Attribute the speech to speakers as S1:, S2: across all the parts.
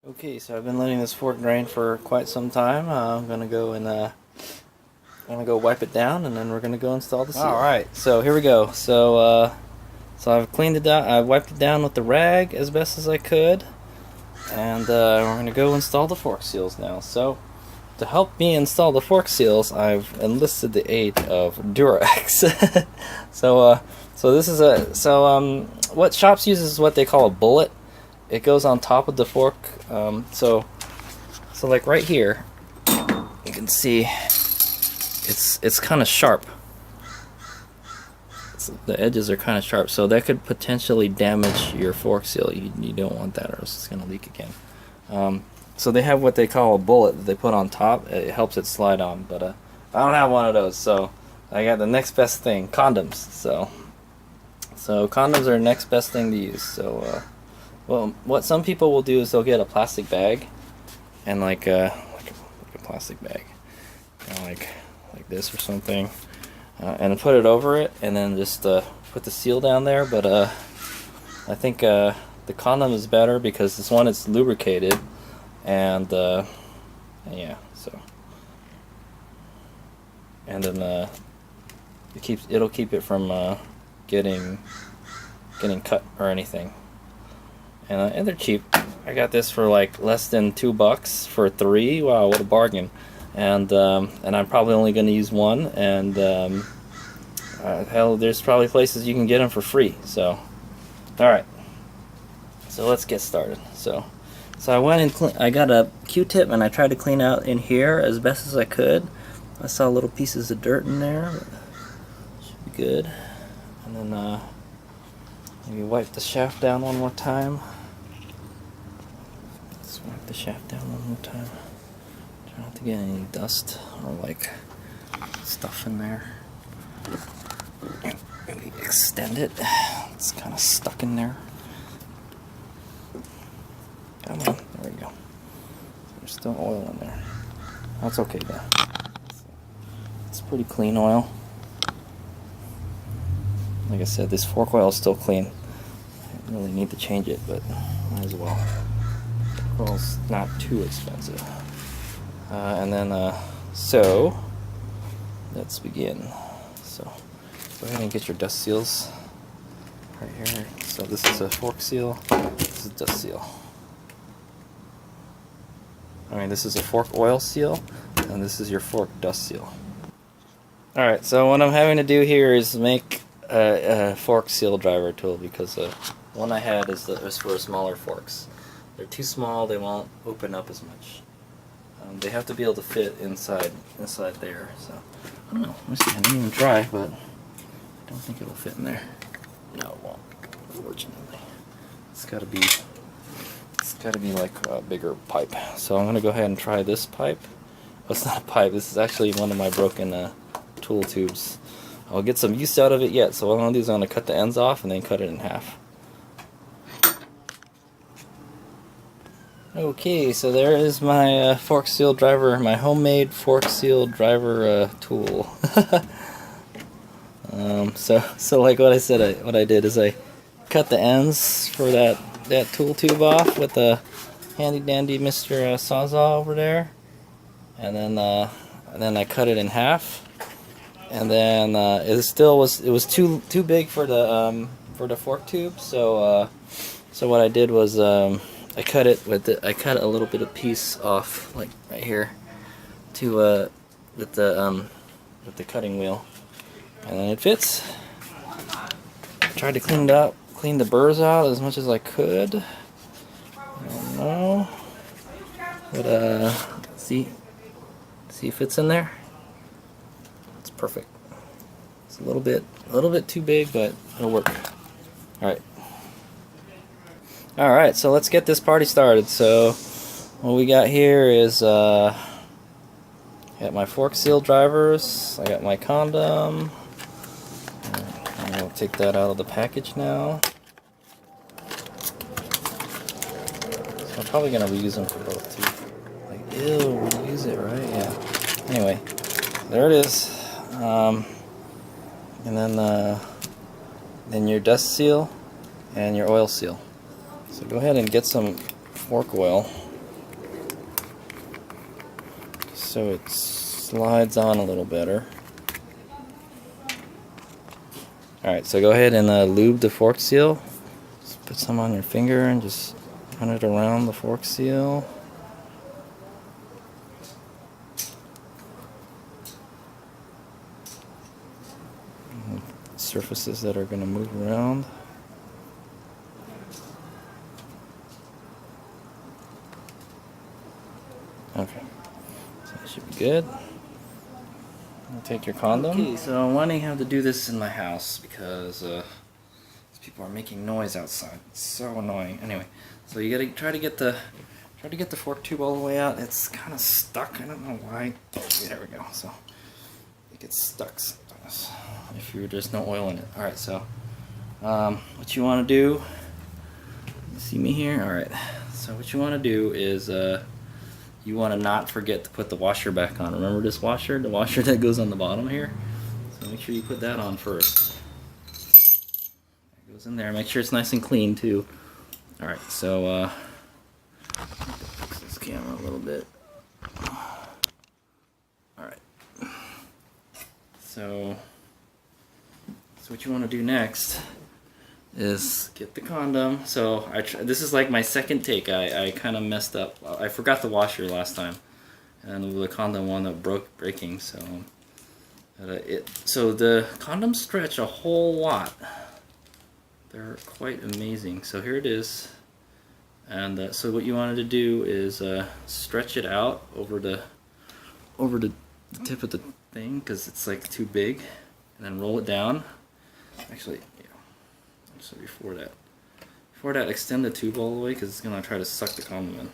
S1: Okay, so I've been letting this fork drain for quite some time. I'm gonna go and wipe it down, and then we're gonna go install the seal. All right, so here we go. So I've cleaned it down. I wiped it down with the rag as best as I could, and we're gonna go install the fork seals now. So to help me install the fork seals, I've enlisted the aid of DR650. So this is what Shops uses is what they call a bullet. It goes on top of the fork, so like right here, you can see it's kind of sharp. The edges are kind of sharp, so that could potentially damage your fork seal. You don't want that, or else it's going to leak again. So they have what they call a bullet that they put on top. It helps it slide on, but I don't have one of those, so I got the next best thing, condoms. So condoms are the next best thing to use. Well, what some people will do is they'll get a plastic bag, and like a plastic bag, like this or something, and put it over it, and then just put the seal down there. But I think the condom is better because this one is lubricated, and yeah. So, and then it'll keep it from getting cut or anything. And they're cheap. I got this for like less than $2 for 3. Wow, what a bargain! And I'm probably only going to use one. And hell, there's probably places you can get them for free. So, all right. So let's get started. So I went and I got a Q-tip and I tried to clean out in here as best as I could. I saw little pieces of dirt in there, but should be good. And then maybe wipe the shaft down one more time. Let's wipe the shaft down one more time. Try not to get any dust or like stuff in there. Maybe extend it. It's kind of stuck in there. Come on, there we go. There's still oil in there. That's okay though. It's pretty clean oil. Like I said, this fork oil is still clean. I don't really need to change it, but might as well. Fork oil's not too expensive. And then, so let's begin. So go ahead and get your dust seals right here. So this is a fork seal. This is a dust seal. This is a fork oil seal, and this is your fork dust seal. All right. So what I'm having to do here is make a fork seal driver tool, because the one I had is for smaller forks. They're too small, they won't open up as much. They have to be able to fit inside there. So I don't know. Let me see. I didn't even try, but I don't think it'll fit in there. No, it won't. Unfortunately, it's got to be like a bigger pipe. So I'm gonna go ahead and try this pipe. Oh, it's not a pipe. This is actually one of my broken tool tubes. I'll get some use out of it yet, so what I'm going to do is I'm going to cut the ends off and then cut it in half. Okay, so there is my fork seal driver, my homemade fork seal driver tool. So like what I said, what I did is I cut the ends for that tool tube off with the handy dandy Mr. Sawzall over there, and then I cut it in half. And then it was too big for the fork tube, so what I did was I cut a little bit of piece off, like right here, with the cutting wheel, and then it fits. I tried to clean the burrs out as much as I could. I don't know, but see if it's in there. Perfect. It's a little bit too big, but it'll work. All right. So let's get this party started. So what we got here is I got my fork seal drivers. I got my condom. I'm gonna take that out of the package now. So I'm probably gonna reuse them for both too. Like, ew, reuse it, right? Yeah. Anyway, there it is. And then your dust seal and your oil seal. So go ahead and get some fork oil. so it slides on a little better. Alright, so go ahead and lube the fork seal. Just put some on your finger and just run it around the fork seal. And surfaces that are going to move around. Okay, so that should be good. I'll take your condom. Okay, so I'm wanting to have to do this in my house because people are making noise outside. It's so annoying. Anyway, so you gotta try to get the fork tube all the way out. It's kind of stuck. I don't know why. Okay, there we go. So it gets stuck sometimes if there's no oil in it. All right, so what you want to do? You see me here? All right. So what you want to do is you want to not forget to put the washer back on. Remember this washer? The washer that goes on the bottom here? So make sure you put that on first. It goes in there. Make sure it's nice and clean too. Alright, so fix this camera a little bit. Alright. So what you want to do next is get the condom. So this is like my second take. I kind of messed up. I forgot the washer last time, and the condom wound up breaking. So so the condoms stretch a whole lot. They're quite amazing. So here it is, and so what you wanted to do is stretch it out over the tip of the thing because it's like too big, and then roll it down. Actually. So before that, extend the tube all the way because it's gonna try to suck the condom in.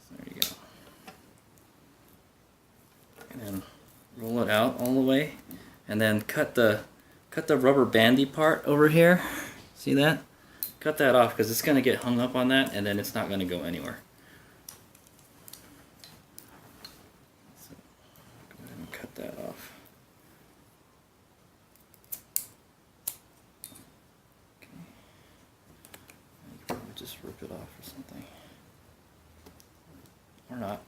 S1: So there you go. And then roll it out all the way, and then cut the rubber bandy part over here. See that? Cut that off because it's gonna get hung up on that, and then it's not gonna go anywhere. So go ahead and cut that off. Just rip it off or something. Or not.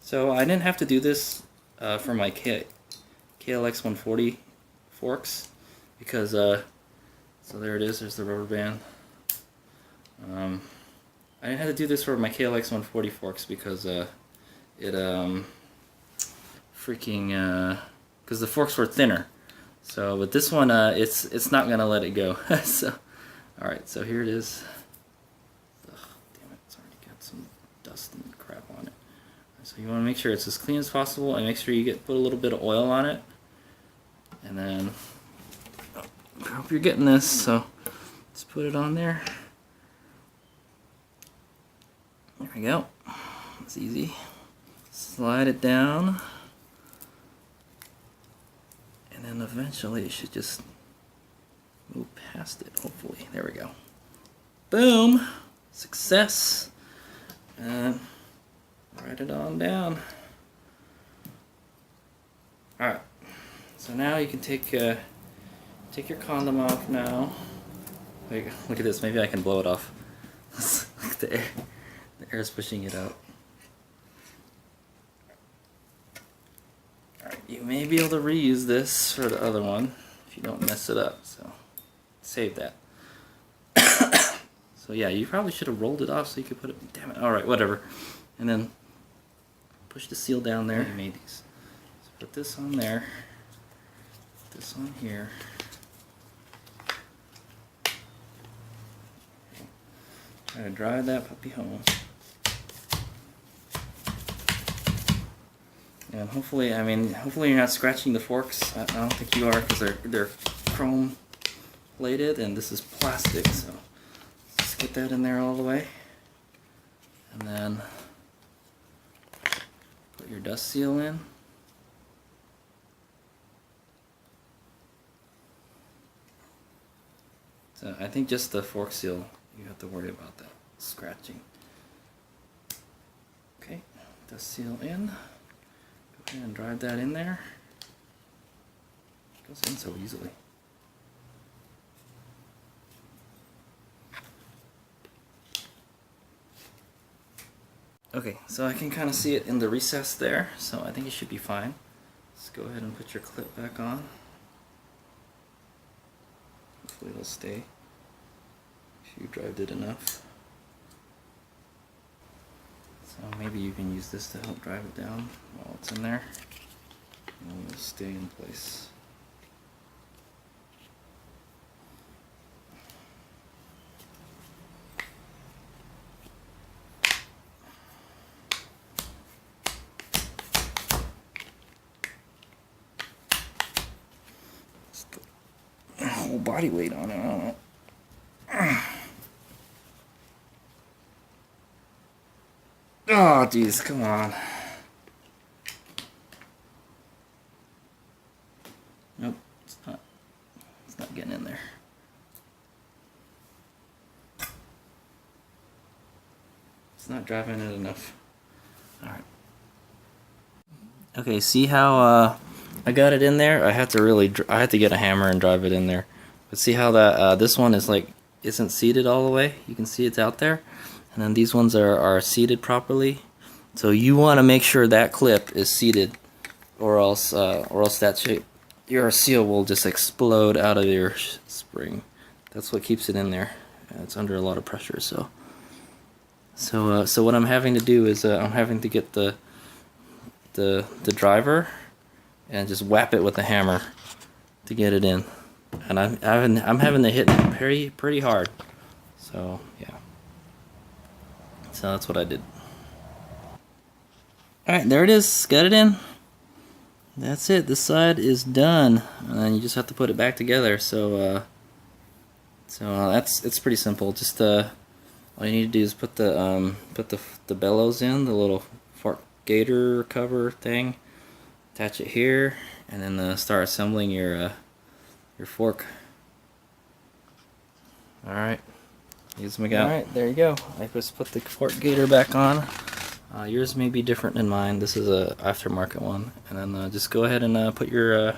S1: So I didn't have to do this for my KLX 140 forks because so there it is, there's the rubber band. I didn't have to do this for my KLX 140 forks because because the forks were thinner. So, but this one, it's not gonna let it go. So, all right. So here it is. Ugh, damn it! It's already got some dust and crap on it. So you want to make sure it's as clean as possible, and make sure you put a little bit of oil on it. And then, I hope you're getting this. So, let's put it on there. There we go. It's easy. Slide it down. And then eventually it should just move past it, hopefully. There we go. Boom! Success! And write it on down. Alright. So now you can take your condom off now. Look at this, maybe I can blow it off. Look at the air. The air is pushing it out. You may be able to reuse this for the other one if you don't mess it up, so save that. So yeah, you probably should have rolled it off so you could put it, damn it, alright, whatever. And then push the seal down there. You made these. So put this on there, put this on here. Try to drive that puppy home. And hopefully you're not scratching the forks. I don't think you are because they're chrome plated and this is plastic. So just get that in there all the way, and then put your dust seal in. So I think just the fork seal you have to worry about that scratching. Okay, dust seal in. And drive that in there. It goes in so easily. Okay, so I can kind of see it in the recess there, so I think it should be fine. Let's go ahead and put your clip back on. Hopefully it'll stay if you drived it enough. So maybe you can use this to help drive it down while it's in there, and it'll stay in place. Whole body weight on it, I don't know. Oh, jeez, come on. Nope, it's not. It's not getting in there. It's not driving it enough. Alright. Okay, see how I got it in there? I had to get a hammer and drive it in there. But see how that this one is like isn't seated all the way? You can see it's out there. And then these ones are seated properly. So you want to make sure that clip is seated, or else that shape, your seal will just explode out of your spring. That's what keeps it in there. It's under a lot of pressure. So what I'm having to do is I'm having to get the driver and just whap it with the hammer to get it in. And I'm having to hit it pretty hard. So yeah. So that's what I did. Alright, there it is. Got it in. That's it. This side is done. And then you just have to put it back together. So it's pretty simple. Just all you need to do is put the bellows in, the little fork gator cover thing. Attach it here, and then start assembling your fork. Alright. Alright, there you go. I just put the fork gator back on. Yours may be different than mine. This is a aftermarket one. And then just go ahead and put your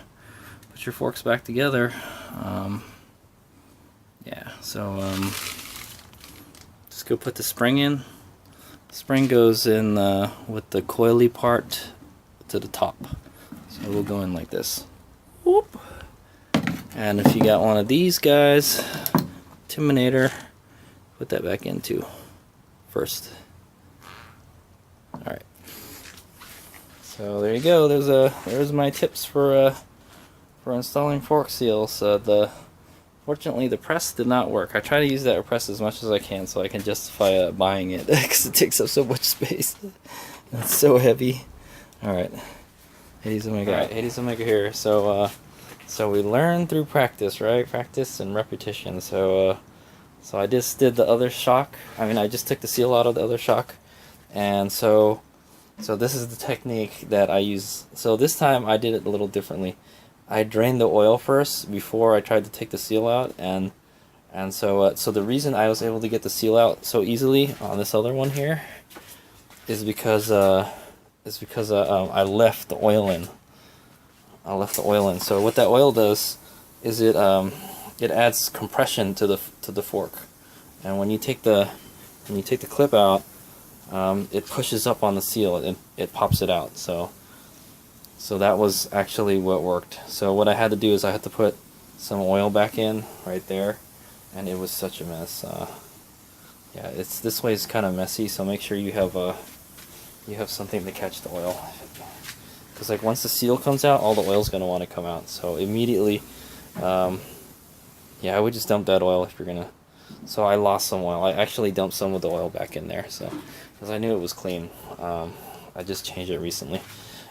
S1: forks back together. Yeah, so just go put the spring in. The spring goes in with the coily part to the top. So we'll go in like this. Whoop. And if you got one of these guys, Terminator, put that back in too first. Alright. So there you go. There's my tips for installing fork seals. Fortunately the press did not work. I try to use that press as much as I can so I can justify buying it because it takes up so much space. It's so heavy. Alright. HadesOmega. Alright, HadesOmega here. So we learn through practice, right? Practice and repetition. So I just did the other shock. I just took the seal out of the other shock. And so this is the technique that I use. So this time I did it a little differently. I drained the oil first before I tried to take the seal out, and so the reason I was able to get the seal out so easily on this other one here is because I left the oil in. So what that oil does is it adds compression to the fork, and when you take the clip out, it pushes up on the seal and it pops it out. So that was actually what worked. So what I had to do is I had to put some oil back in right there, and it was such a mess. Yeah, this way is kind of messy. So make sure you have something to catch the oil, because like once the seal comes out, all the oil's gonna want to come out. So immediately, yeah, I would just dump that oil if you're gonna. So I lost some oil. I actually dumped some of the oil back in there, so because I knew it was clean. I just changed it recently.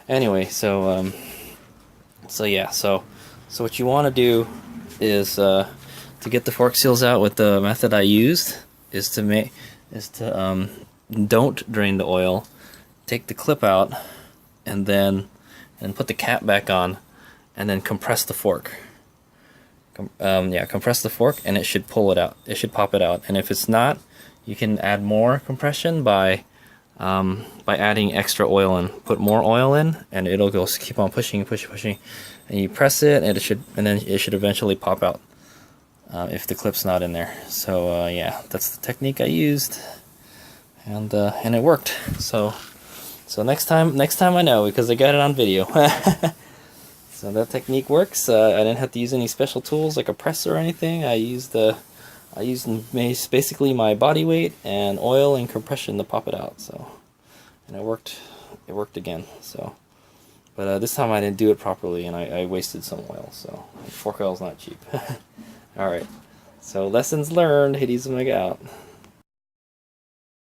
S1: Anyway, so yeah, so what you want to do is to get the fork seals out with the method I used is to don't drain the oil, take the clip out, and put the cap back on, and then compress the fork. Yeah, compress the fork, and it should pull it out. It should pop it out. And if it's not, you can add more compression by adding extra oil in. Put more oil in, and it'll go keep on pushing, and you press it, and then it should eventually pop out if the clip's not in there. So yeah, that's the technique I used, and it worked. So next time I know, because I got it on video. So that technique works. I didn't have to use any special tools like a press or anything. I used basically my body weight and oil and compression to pop it out. So, and it worked. It worked again. So, but this time I didn't do it properly, and I wasted some oil. So fork oil is not cheap. All right. So lessons learned. HadesOmega out.